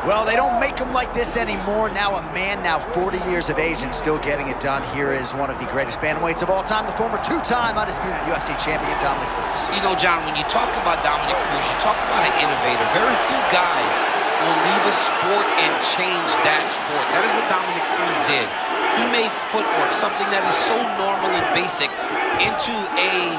Well, they don't make them like this anymore. Now a man, now 40 years of age and still getting it done. Here is one of the greatest bantamweights of all time, the former two-time undisputed UFC champion, Dominick Cruz. You know, John, when you talk about Dominick Cruz, you talk about an innovator. Very few guys will leave a sport and change that sport. That is what Dominick Cruz did. He made footwork, something that is so normal and basic, into a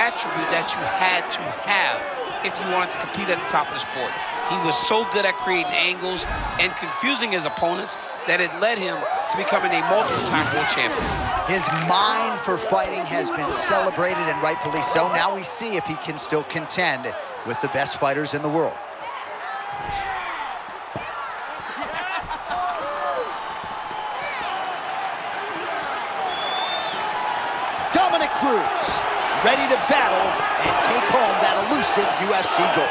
attribute that you had to have if you wanted to compete at the top of the sport. He was so good at creating angles and confusing his opponents that it led him to becoming a multiple-time world champion. His mind for fighting has been celebrated, and rightfully so. Now we see if he can still contend with the best fighters in the world. Dominick Cruz, ready to battle and take home that elusive UFC gold.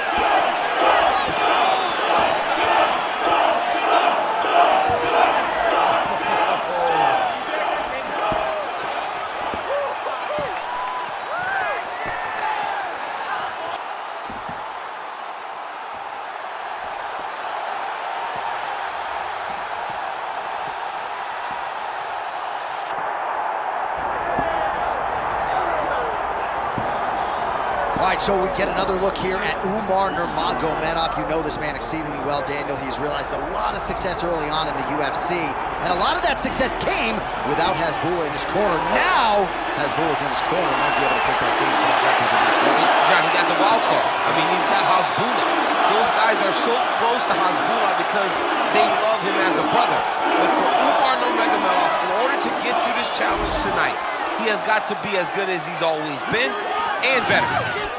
All right, so we get another look here at Umar Nurmagomedov. You know this man exceedingly well, Daniel. He's realized a lot of success early on in the UFC, and a lot of that success came without Hasbulla in his corner. Now, Hasbulla is in his corner, might be able to take that game to that representation. John, he got the wild card. I mean, he's got Hasbulla. Those guys are so close to Hasbulla because they love him as a brother. But for Umar Nurmagomedov, in order to get through this challenge tonight, he has got to be as good as he's always been and better.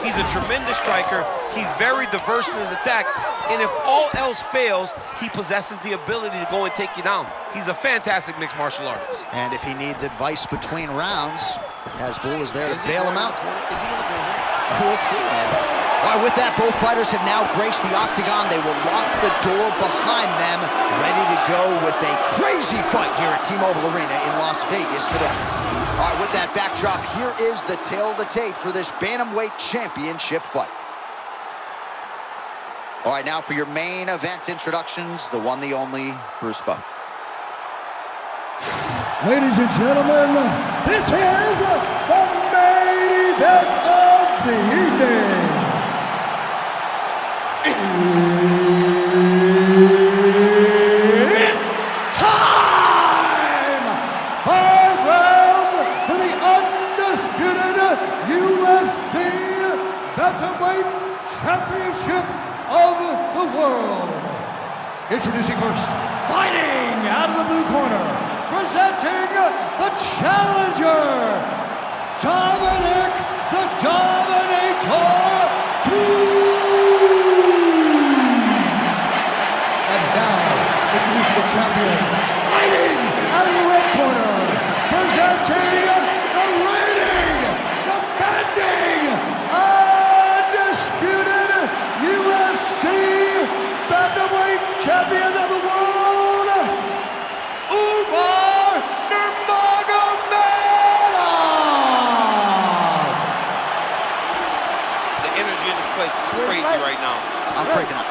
He's a tremendous striker. He's very diverse in his attack. And if all else fails, he possesses the ability to go and take you down. He's a fantastic mixed martial artist. And if he needs advice between rounds, Hasbulla is there to bail him out. Is he in the corner? We'll see. All right, with that, both fighters have now graced the octagon. They will lock the door behind them, ready to go with a crazy fight here at T-Mobile Arena in Las Vegas today. All right, with that backdrop, here is the tale of the tape for this Bantamweight Championship fight. All right, now for your main event introductions, the one, the only, Bruce Buck. Ladies and gentlemen, this is the main event of the evening. It's time! 5 rounds for the undisputed UFC Bantamweight Championship of the world. Introducing first, fighting out of the blue corner, presenting the challenger, Dominick the Dominator Cruz. And now, introducing the champion, fighting out of the red corner, presenting the reigning, defending, undisputed UFC Bantamweight Champion of the world, Umar Nurmagomedov. The energy in this place is crazy right now. I'm freaking out.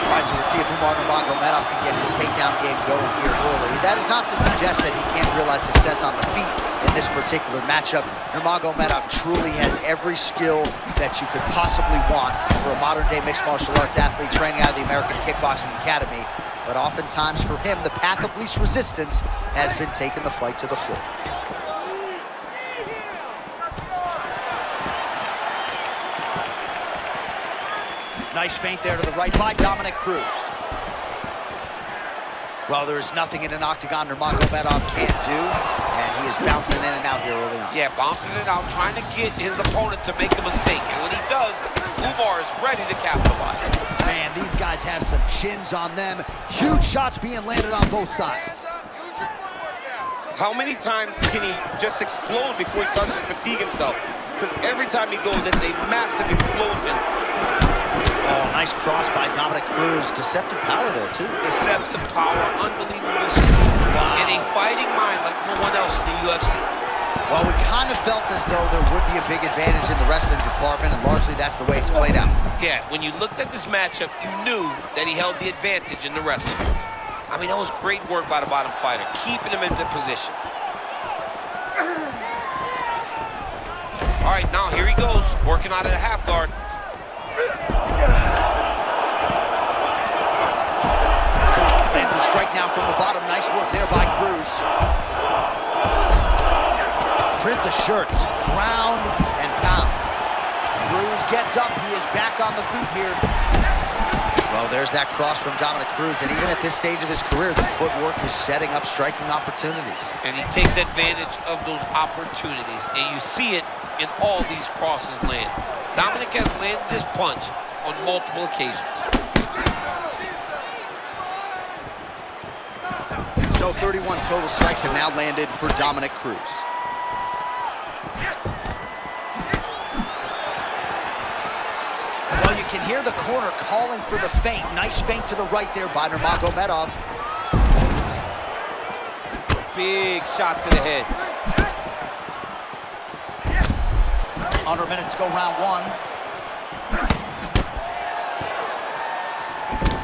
All right, so we'll see if Umar Nurmagomedov can get his takedown game going here early. That is not to suggest that he can't realize success on the feet in this particular matchup. Nurmagomedov truly has every skill that you could possibly want for a modern-day mixed martial arts athlete training out of the American Kickboxing Academy. But oftentimes for him, the path of least resistance has been taking the fight to the floor. Nice feint there to the right by Dominick Cruz. Well, there's nothing in an octagon Nurmagomedov can't do, and he is bouncing in and out here early on. Yeah, bouncing it out, trying to get his opponent to make a mistake. And when he does, Umar is ready to capitalize. Man, these guys have some chins on them. Huge shots being landed on both sides. How many times can he just explode before he starts to fatigue himself? Because every time he goes, it's a massive explosion. Oh, nice cross by Dominick Cruz. Deceptive power there, too. Deceptive power, unbelievable speed, and a fighting mind like no one else in the UFC. Well, we kind of felt as though there would be a big advantage in the wrestling department, and largely that's the way it's played out. Yeah, when you looked at this matchup, you knew that he held the advantage in the wrestling. I mean, that was great work by the bottom fighter, keeping him in the position. All right, now here he goes, working out of the half guard. Lands a strike now from the bottom. Nice work there by Cruz. Print the shirts, ground and pound. Cruz gets up, he is back on the feet here. Well, there's that cross from Dominick Cruz, and even at this stage of his career, the footwork is setting up striking opportunities. And he takes advantage of those opportunities, and you see it in all these crosses land. Dominick has landed this punch on multiple occasions. So 31 total strikes have now landed for Dominick Cruz. Well, you can hear the corner calling for the feint. Nice feint to the right there by Nurmagomedov. Big shot to the head. Under a minute to go, round one.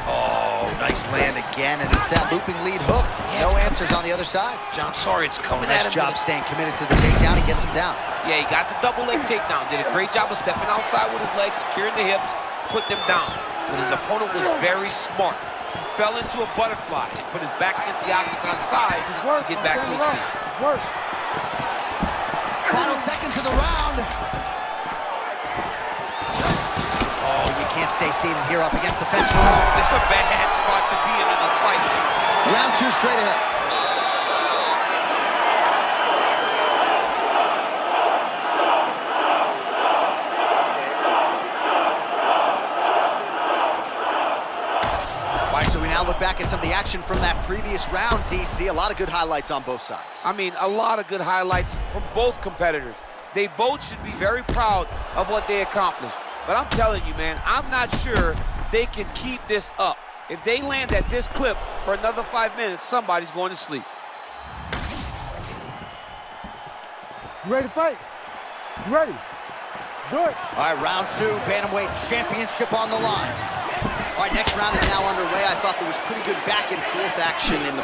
Oh, nice land again, and it's that looping lead hook. Yeah, no answers on the other side. John, sorry, it's coming Nice at him. job staying committed to the takedown. He gets him down. Yeah, he got the double leg takedown. Did a great job of stepping outside with his legs, securing the hips, putting him down. But his opponent was very smart. He fell into a butterfly and put his back against the octagon side to get back to his feet. Final seconds of the round. Oh, you can't stay seated here up against the fence. This is a bad spot to be in a fight. Round two straight ahead. All right, so we now look back at some of the action from that previous round, DC. A lot of good highlights on both sides. I mean, a lot of good highlights from both competitors. They both should be very proud of what they accomplished. But I'm telling you, man, I'm not sure they can keep this up. If they land at this clip for another 5 minutes, somebody's going to sleep. You ready to fight? You ready? Do it. All right, round two, bantamweight championship on the line. All right, next round is now underway. I thought there was pretty good back and forth action in the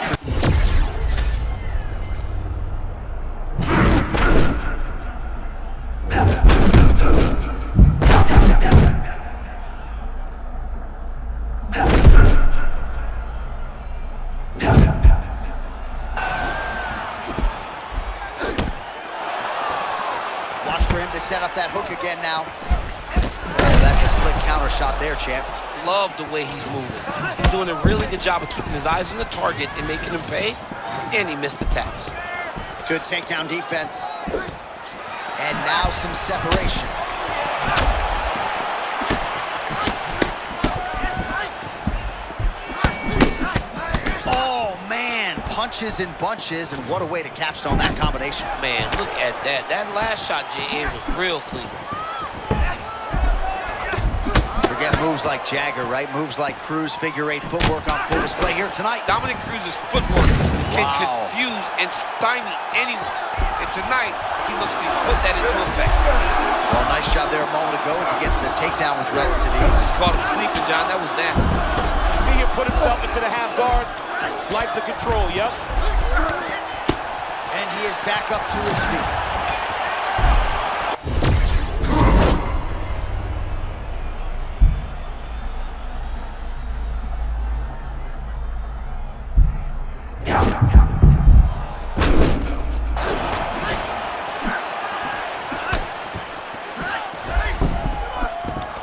Watch for him to set up that hook again now. Oh, that's a slick counter shot there, champ. Love the way he's moving. He's doing a really good job of keeping his eyes on the target and making him pay, and he missed the tax. Good takedown defense. And now some separation. Oh, man, punches and bunches, and what a way to capstone that combination. Man, look at that. That last shot, J.A., was real clean. Forget moves like Jagger, right? Moves like Cruz, figure eight footwork on full display here tonight. Dominick Cruz's footwork can Wow. confuse and stymie anyone. And tonight, he looks to put that into effect. Well, nice job there a moment ago as he gets the takedown with relative ease. Caught him sleeping, John. That was nasty. See him put himself into the half guard. Like the control, yep. And he is back up to his feet.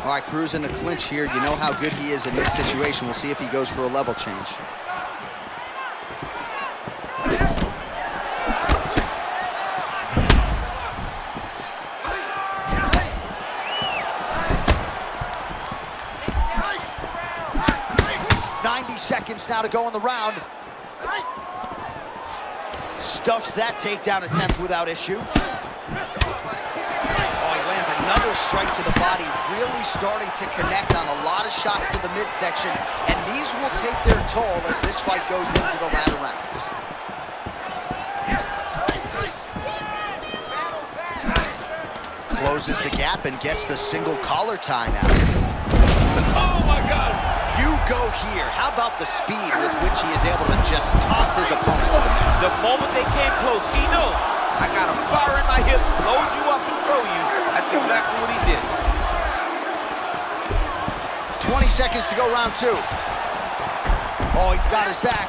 All right, Cruz in the clinch here. You know how good he is in this situation. We'll see if he goes for a level change. Seconds now to go in the round. Stuffs that takedown attempt without issue. Oh, he lands another strike to the body, really starting to connect on a lot of shots to the midsection, and these will take their toll as this fight goes into the latter rounds. Closes the gap and gets the single collar tie now. Oh, my God. You go here. How about the speed with which he is able to just toss his opponent to the mat? The moment they came close, he knows. I got a fire in my hips, load you up and throw you. That's exactly what he did. 20 seconds to go, round 2. Oh, he's got his back.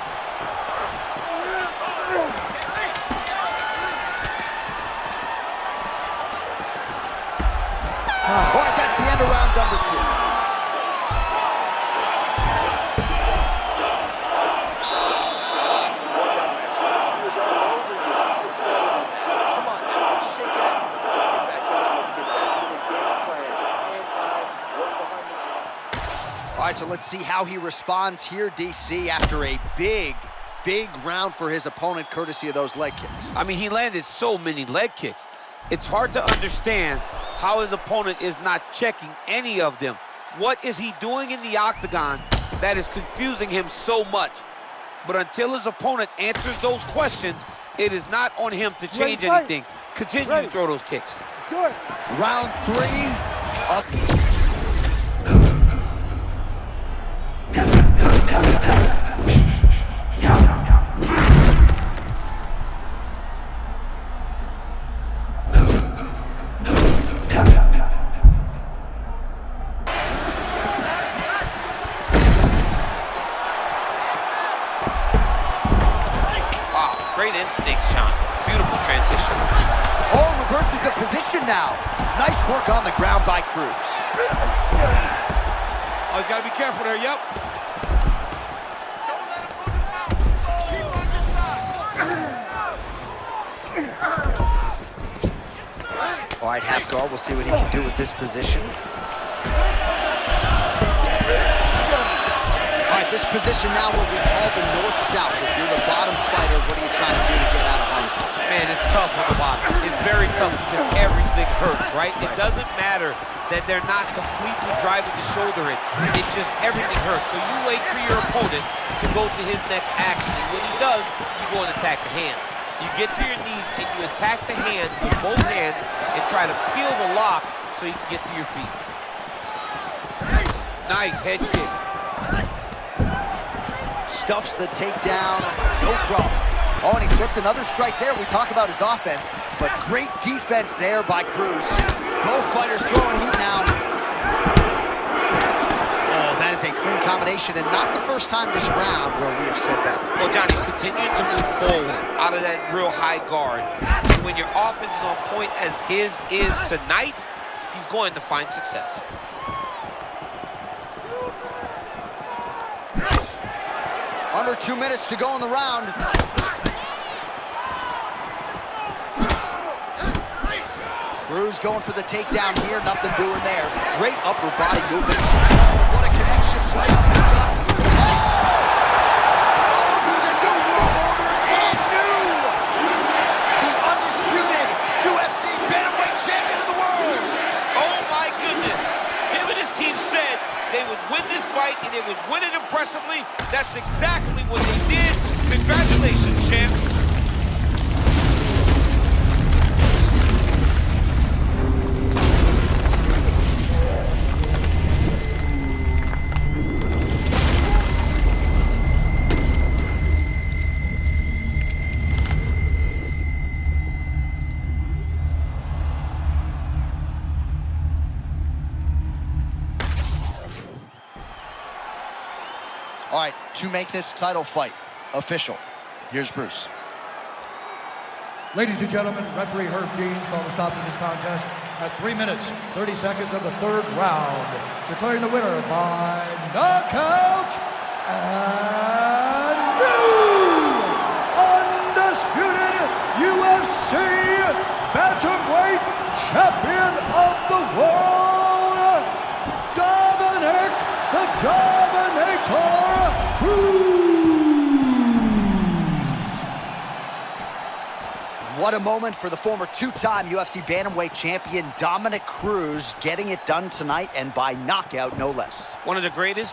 All right, that's the end of round number 2. All right, so let's see how he responds here, DC, after a big round for his opponent, courtesy of those leg kicks. I mean, he landed so many leg kicks. It's hard to understand how his opponent is not checking any of them. What is he doing in the octagon that is confusing him so much? But until his opponent answers those questions, it is not on him to change anything. Continue to throw those kicks. Good. Round 3 up. Great instincts, John. Beautiful transition. Oh, reverses the position now. Nice work on the ground by Cruz. Oh, he's got to be careful there, yep. All right, half guard. We'll see what he can do with this position. All right, this position now will be called the north-south. If you're the bottom fighter, what are you trying to do to get out of harm's way? Man, it's tough on the bottom. It's very tough because everything hurts, right? It doesn't matter that they're not completely driving the shoulder in. It's just everything hurts. So you wait for your opponent to go to his next action. And when he does, you go and attack the hands. You get to your knees and you attack the hands with both hands and try to peel the lock so you can get to your feet. Nice head kick. Stuffs the takedown, no problem. Oh, and he slipped another strike there. We talk about his offense, but great defense there by Cruz. Both fighters throwing heat now. Oh, that is a clean combination, and not the first time this round where we have said that. Well, Johnny's continuing to move forward out of that real high guard. And when your offense is on point as his is tonight, he's going to find success. Under 2 minutes to go in the round. Cruz going for the takedown here, nothing doing there. Great upper body movement. Oh, what a connection play. Oh, there's a new world order and new. The undisputed UFC bantamweight champion of the world. Oh my goodness. Him and his team said they would win this fight and they would win it impressively. That's exactly what they did. Congratulations, champ. All right, to make this title fight official, here's Bruce. Ladies and gentlemen, referee Herb Deans called a stop to this contest at 3 minutes, 30 seconds of the 3rd round, declaring the winner by knockout and new undisputed UFC bantamweight champion of the world, Dominick the Dominator Cruz. What a moment for the former 2-time UFC bantamweight champion Dominick Cruz, getting it done tonight and by knockout, no less. One of the greatest